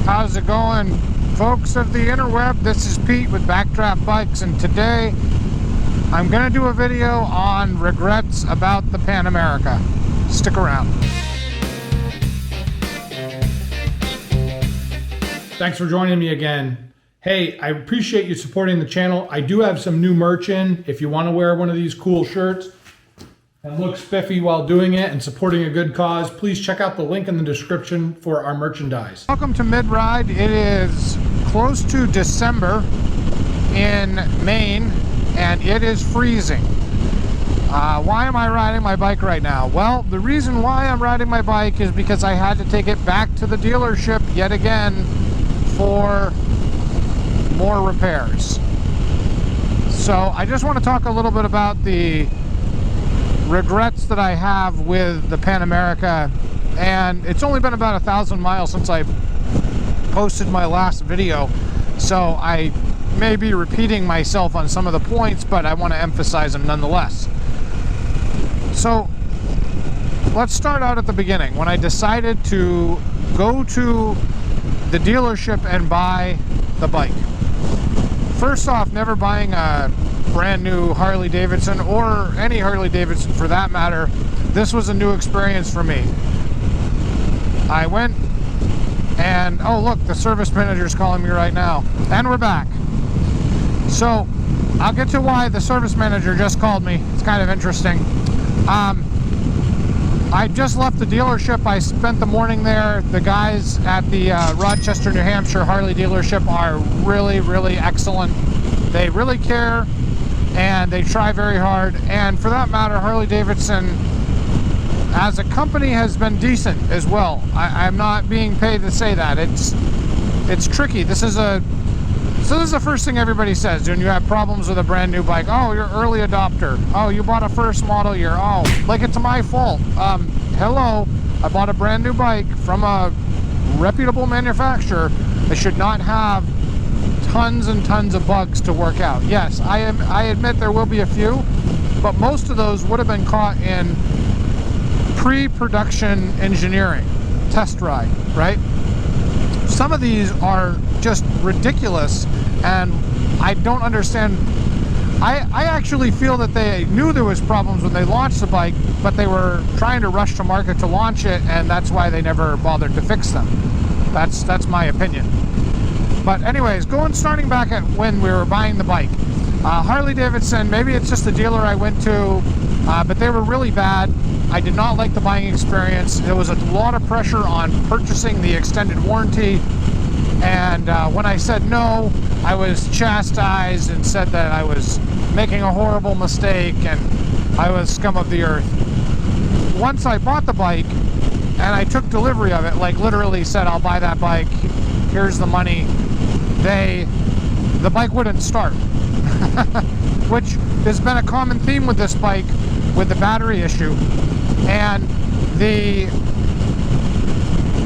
How's it going, folks of the interweb? This is Pete with Backdraft Bikes, and today I'm gonna do a video on regrets about the Pan America. Stick around. Thanks for joining me again. Hey, I appreciate you supporting the channel. I do have some new merch in. If you want to wear one of these cool shirts and look spiffy while doing it and supporting a good cause, please check out the link in the description for our merchandise. Welcome to Mid-Ride. It is close to December in Maine and it is freezing. Why am I riding my bike right now? Well, the reason why I'm riding my bike is because I had to take it back to the dealership yet again for more repairs. So I just want to talk a little bit about the regrets that I have with the Pan America, and it's only been about 1,000 miles since I posted my last video, so I may be repeating myself on some of the points, but I want to emphasize them nonetheless. So let's start out at the beginning. When I decided to go to the dealership and buy the bike, first off, never buying a brand new Harley Davidson, or any Harley Davidson for that matter, this was a new experience for me. I went and, oh look, the service manager's calling me right now, and we're back. So I'll get to why the service manager just called me. It's kind of interesting. I just left the dealership. I spent the morning there. The guys at the Rochester, New Hampshire Harley dealership are really, really excellent. They really care and they try very hard. And for that matter, Harley Davidson as a company has been decent as well. I'm not being paid to say that. It's tricky. This is the first thing everybody says when you have problems with a brand new bike. Oh, you're early adopter. Oh, you bought a first model year. Oh, like it's my fault. Hello, I bought a brand new bike from a reputable manufacturer. I should not have tons and tons of bugs to work out. Yes, I admit there will be a few, but most of those would have been caught in pre-production engineering, test ride, right? Some of these are just ridiculous, and I don't understand. I actually feel that they knew there was problems when they launched the bike, but they were trying to rush to market to launch it, and that's why they never bothered to fix them. That's my opinion. But anyways, starting back at when we were buying the bike. Harley Davidson, maybe it's just the dealer I went to, but they were really bad. I did not like the buying experience. There was a lot of pressure on purchasing the extended warranty, and when I said no, I was chastised and said that I was making a horrible mistake and I was scum of the earth. Once I bought the bike and I took delivery of it, like literally said, I'll buy that bike, here's the money, the bike wouldn't start. Which has been a common theme with this bike, with the battery issue. And the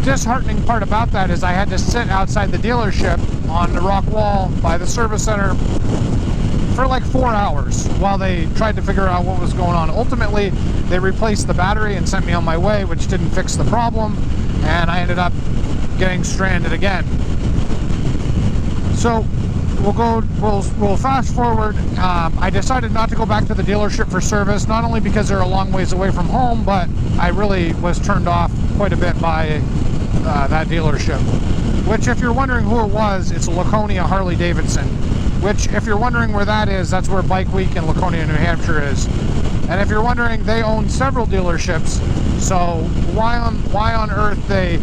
disheartening part about that is I had to sit outside the dealership on the rock wall by the service center for like 4 hours while they tried to figure out what was going on. Ultimately, they replaced the battery and sent me on my way, which didn't fix the problem, and I ended up getting stranded again. So we'll fast forward. I decided not to go back to the dealership for service, not only because they're a long ways away from home, but I really was turned off quite a bit by that dealership. Which, if you're wondering who it was, it's Laconia Harley Davidson. Which, if you're wondering where that is, that's where Bike Week in Laconia, New Hampshire is. And if you're wondering, they own several dealerships, so why on earth they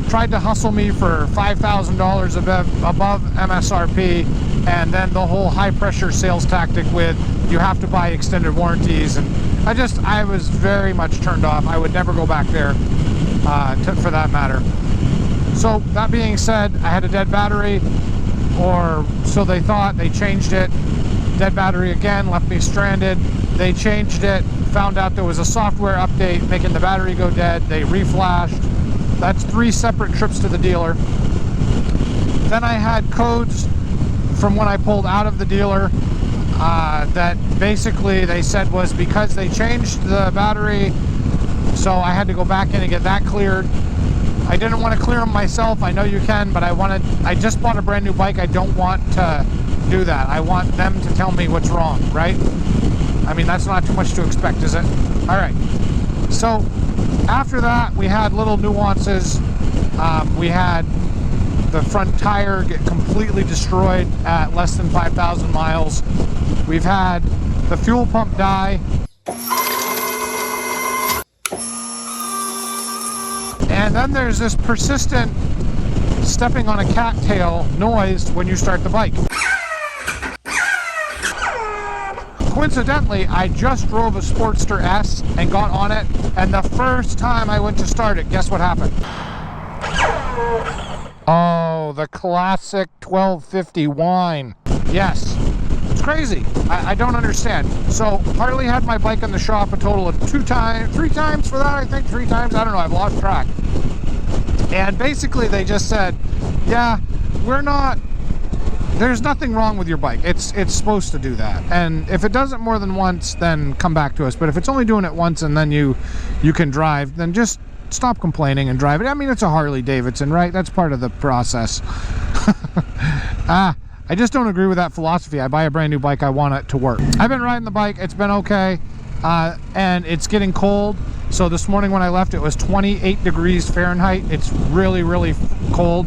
tried to hustle me for $5,000 above MSRP, and then the whole high-pressure sales tactic with you have to buy extended warranties, and I was very much turned off. I would never go back there for that matter. So that being said, I had a dead battery, or so they thought. They changed it. Dead battery again, left me stranded. They changed it, found out there was a software update making the battery go dead. They reflashed. That's 3 separate trips to the dealer. Then I had codes from when I pulled out of the dealer that basically they said was because they changed the battery, so I had to go back in and get that cleared. I didn't want to clear them myself. I know you can, but I just bought a brand new bike. I don't want to do that. I want them to tell me what's wrong, right? I mean, that's not too much to expect, is it? All right. So after that, we had little nuances. We had the front tire get completely destroyed at less than 5,000 miles. We've had the fuel pump die. And then there's this persistent stepping on a cattail noise when you start the bike. Coincidentally, I just drove a Sportster S and got on it, and the first time I went to start it, guess what happened? Oh, the classic 1250 whine. Yes, it's crazy. I don't understand. So Harley had my bike in the shop a total of 3 times for that, I think. 3 times, I don't know, I've lost track. And basically they just said, yeah, there's nothing wrong with your bike. It's supposed to do that. And if it does it more than once, then come back to us. But if it's only doing it once and then you can drive, then just stop complaining and drive it. I mean, it's a Harley Davidson, right? That's part of the process. I just don't agree with that philosophy. I buy a brand new bike, I want it to work. I've been riding the bike, it's been okay, and it's getting cold. So this morning when I left, it was 28 degrees Fahrenheit. It's really, really cold.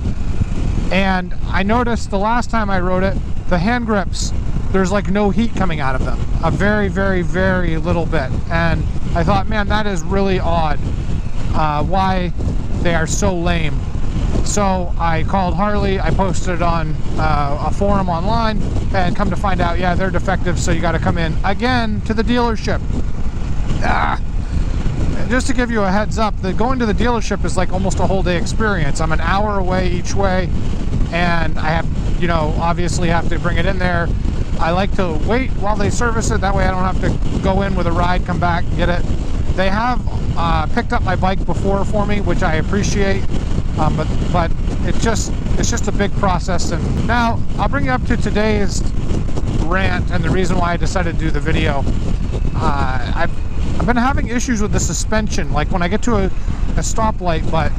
And I noticed the last time I rode it, the hand grips, there's like no heat coming out of them. A very, very, very little bit. And I thought, man, that is really odd. Why they are so lame. So I called Harley, I posted it on a forum online, and come to find out, yeah, they're defective, so you got to come in again to the dealership. Just to give you a heads up, going to the dealership is like almost a whole day experience. I'm an hour away each way, and I have, obviously have to bring it in there. I like to wait while they service it, that way I don't have to go in with a ride, come back, get it. They have picked up my bike before for me, which I appreciate. But it's just a big process. And now I'll bring you up to today's rant and the reason why I decided to do the video. I've been having issues with the suspension, like when I get to a stoplight, but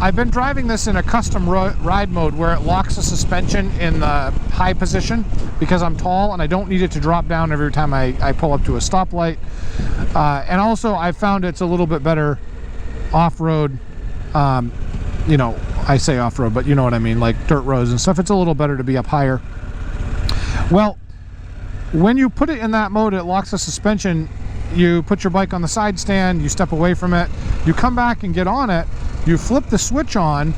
I've been driving this in a custom ride mode where it locks the suspension in the high position because I'm tall and I don't need it to drop down every time I pull up to a stoplight. And also I found it's a little bit better off-road. I say off-road, but you know what I mean, like dirt roads and stuff. It's a little better to be up higher. Well, when you put it in that mode, it locks the suspension. You put your bike on the side stand, you step away from it, you come back and get on it, you flip the switch on,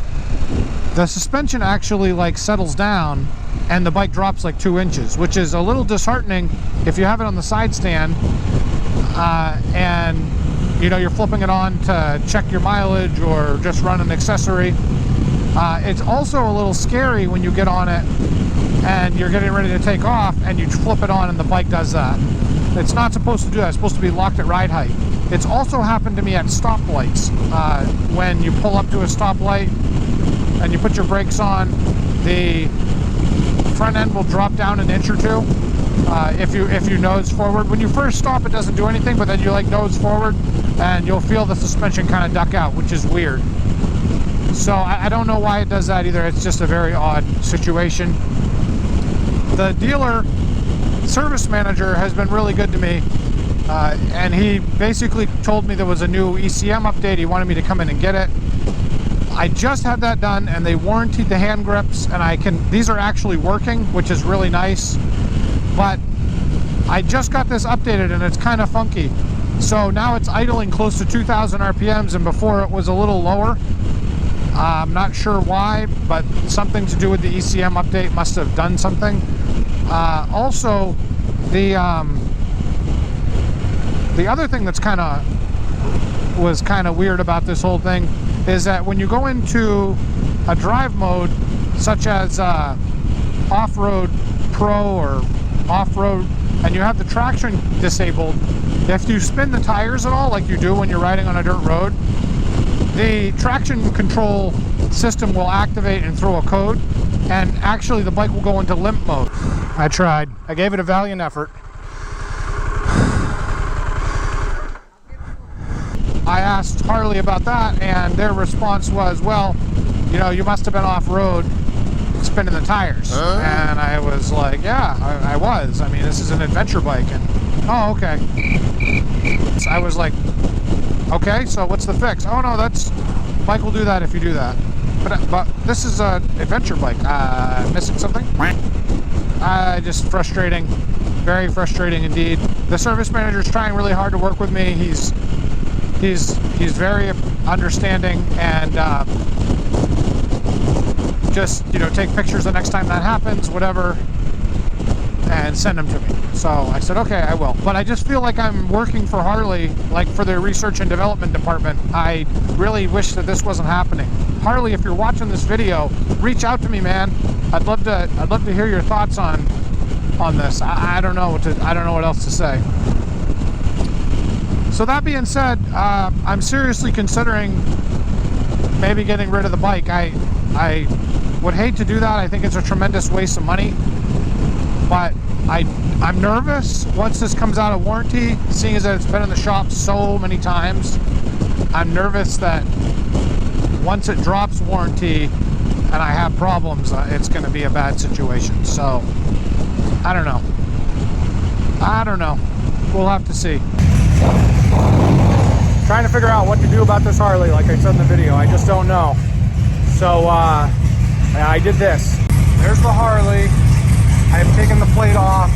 the suspension actually like settles down and the bike drops like 2 inches, which is a little disheartening if you have it on the side stand and you're flipping it on to check your mileage or just run an accessory. It's also a little scary when you get on it and you're getting ready to take off and you flip it on and the bike does that. It's not supposed to do that. It's supposed to be locked at ride height. It's also happened to me at stoplights. When you pull up to a stoplight and you put your brakes on, the front end will drop down an inch or two. If you nose forward. When you first stop, it doesn't do anything, but then you like nose forward and you'll feel the suspension kind of duck out, which is weird. So I don't know why it does that either. It's just a very odd situation. The dealer service manager has been really good to me, and he basically told me there was a new ECM update. He wanted me to come in and get it. I just had that done, and they warranted the hand grips, and these are actually working, which is really nice. But I just got this updated and it's kind of funky. So now it's idling close to 2,000 RPMs, and before it was a little lower. I'm not sure why, but something to do with the ECM update must have done something. Also, the other thing that's was kind of weird about this whole thing is that when you go into a drive mode, such as off-road pro or off-road, and you have the traction disabled, if you spin the tires at all like you do when you're riding on a dirt road, the traction control system will activate and throw a code, and actually the bike will go into limp mode. I tried. I gave it a valiant effort. I asked Harley about that, and their response was, well, you know, you must have been off-road spinning the tires. And I was like, yeah, I was. I mean, this is an adventure bike. And oh, okay. So I was like, okay, so what's the fix? Oh no, that's bike will do that if you do that. But this is an adventure bike. Missing something? Just frustrating. Very frustrating indeed. The service manager is trying really hard to work with me. He's very understanding, and just, you know, take pictures the next time that happens, whatever, and send them to me. So I said, okay, I will. But I just feel like I'm working for Harley, like for their research and development department. I really wish that this wasn't happening. Harley, if you're watching this video, reach out to me, man. I'd love to hear your thoughts on this. I don't know what else to say. So that being said, I'm seriously considering maybe getting rid of the bike. I would hate to do that. I think it's a tremendous waste of money. But I'm nervous once this comes out of warranty, seeing as that it's been in the shop so many times. I'm nervous that once it drops warranty and I have problems, it's going to be a bad situation. So I don't know. We'll have to see. Trying to figure out what to do about this Harley, like I said in the video. I just don't know. So I did this. There's the Harley. I've taken the plate off,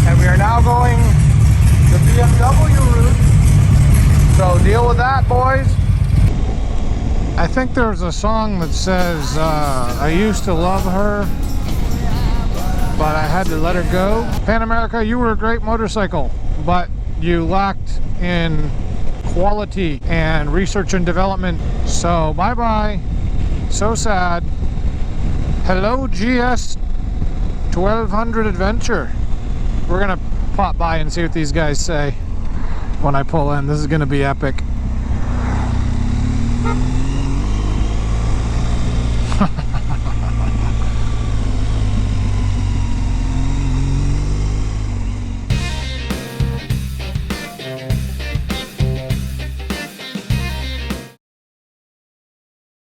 and we are now going the BMW route. So deal with that, boys. I think there's a song that says, I used to love her, but I had to let her go. Pan America, you were a great motorcycle, but you lacked in quality and research and development. So bye-bye. So sad. Hello, GS 1200 Adventure. We're gonna pop by and see what these guys say when I pull in. This is gonna be epic.